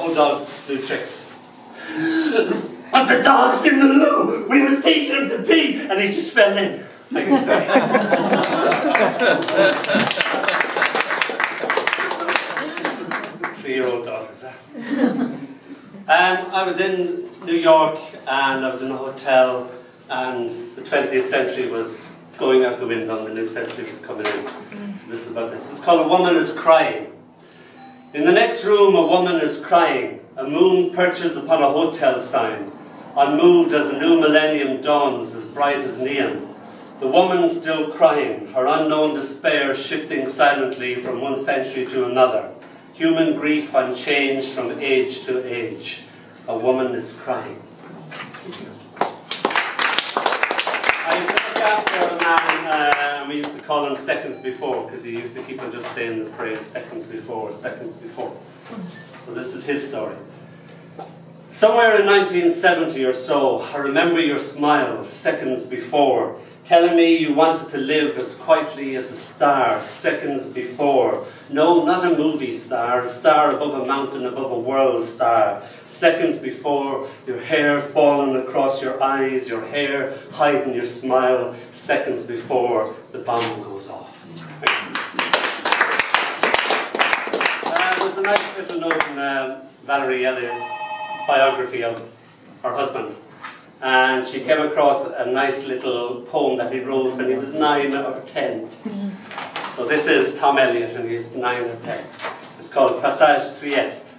old dogs do tricks. And the dog's in the loo! We was teaching him to pee, and he just fell in. 3-year-old daughters. I was in New York, and I was in a hotel, and the 20th century was going out the window, and the new century was coming in. So this is about this. It's called A Woman is Crying. In the next room, a woman is crying. A moon perches upon a hotel sign, unmoved as a new millennium dawns, as bright as neon. The woman still crying, her unknown despair shifting silently from one century to another. Human grief unchanged from age to age. A woman is crying. I used to look after a man, we used to call him Seconds Before, because he used to keep on just saying the phrase seconds before, seconds before. So this is his story. Somewhere in 1970 or so, I remember your smile seconds before, telling me you wanted to live as quietly as a star seconds before. No, not a movie star, a star above a mountain, above a world star. Seconds before, your hair falling across your eyes, your hair hiding your smile. Seconds before, the bomb goes off. There's a nice little note in Valerie Elliott's biography of her husband. And she came across a nice little poem that he wrote when he was 9 or 10. So this is Tom Elliott, and he's 9 or 10. It's called Passage Trieste.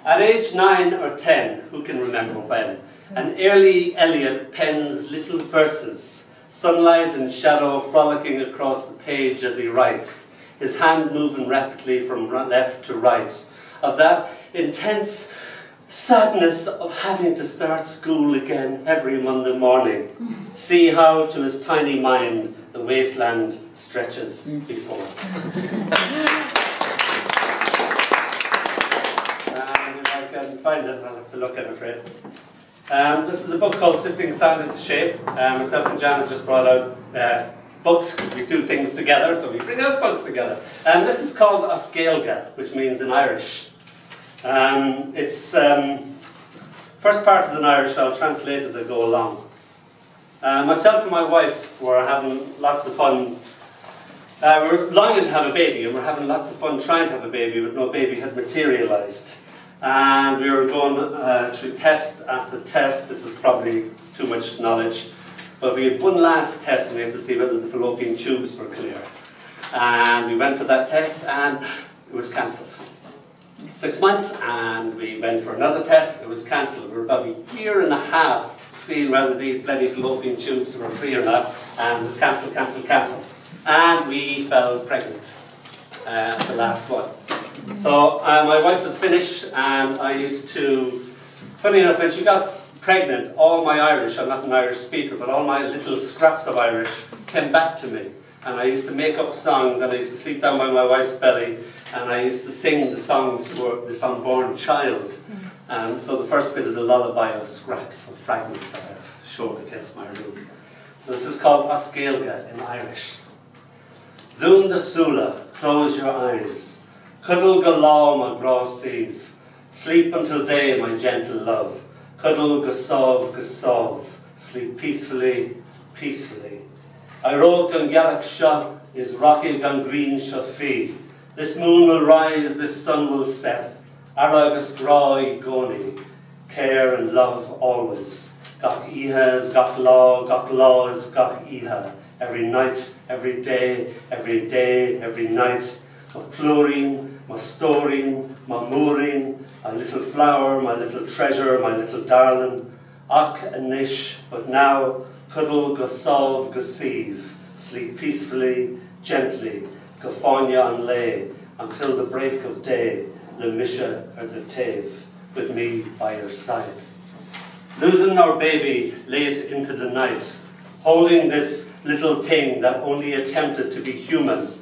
At age 9 or 10, who can remember when, an early Elliott pens little verses, sunlight and shadow frolicking across the page as he writes, his hand moving rapidly from left to right, of that intense sadness of having to start school again every Monday morning. See how to his tiny mind the wasteland stretches before. And if I can find it, I'll have to look at it, afraid. This is a book called Sifting Sand into Shape. Myself and Janet just brought out books. We do things together, so we bring out books together. This is called Gaeilge, which means in Irish. First part is in Irish, I'll translate as I go along. Myself and my wife were having lots of fun. We're longing to have a baby, and we're having lots of fun trying to have a baby, but no baby had materialised. And we were going through test after test. This is probably too much knowledge, but we had one last test, and we had to see whether the fallopian tubes were clear. And we went for that test, and it was cancelled. 6 months, and we went for another test. It was cancelled. We were about a year and a half seeing whether these bloody fallopian tubes were free or not, and it was cancelled, cancelled, cancelled. And we fell pregnant at the last one. So my wife was Finnish, and I used to, funny enough, when she got pregnant, all my Irish, I'm not an Irish speaker, but all my little scraps of Irish came back to me. And I used to make up songs, and I used to sleep down by my wife's belly, and I used to sing the songs to this unborn child. And so the first bit is a lullaby of scraps, of fragments that I've showed against my room. So this is called Gaeilge in Irish. Dún de Sula, close your eyes. Cuddle go law my gross sieve. Sleep until day, my gentle love. Cuddle go sov, sleep peacefully, peacefully. I wrote gan Gaeilge sha is rocky gan green sha fee. This moon will rise, this sun will set. Aragus groi goni, care and love always. Gach ihas, gach laws, gach iha. Every night, every day, every day, every night. My plurine, my storing, my mooring, my little flower, my little treasure, my little darling. Ach and nish, but now, cuddle go solve go sieve. Sleep peacefully, gently, go fáinne an lay, until the break of day, le misha or the tave, with me by your side. Losing our baby late into the night, holding this little thing that only attempted to be human.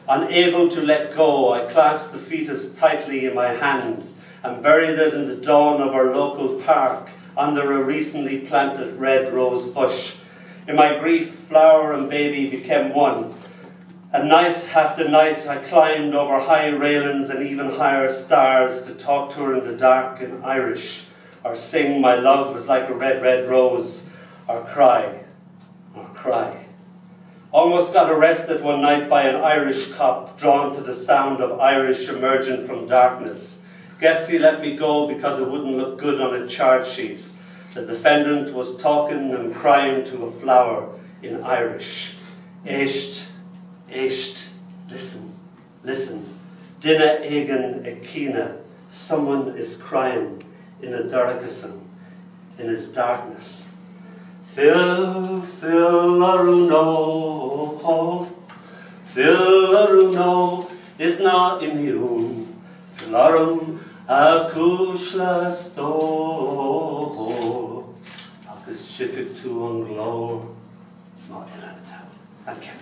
Unable to let go, I clasped the fetus tightly in my hand and buried it in the dawn of our local park under a recently planted red rose bush. In my grief, flower and baby became one. At night after night I climbed over high railings and even higher stars to talk to her in the dark in Irish, or sing my love was like a red, red rose, or cry, or cry. Almost got arrested one night by an Irish cop, drawn to the sound of Irish emerging from darkness. Guess he let me go because it wouldn't look good on a charge sheet. The defendant was talking and crying to a flower in Irish. Éist, éist, listen, listen. Dinna éigean ekina, someone is crying in a darkasan, in his darkness. Phil, Phil Aruno, Phil Aruno is not immune. Phil Arum akushla sto, agus chifik tu an glor, not in a town. Thank you.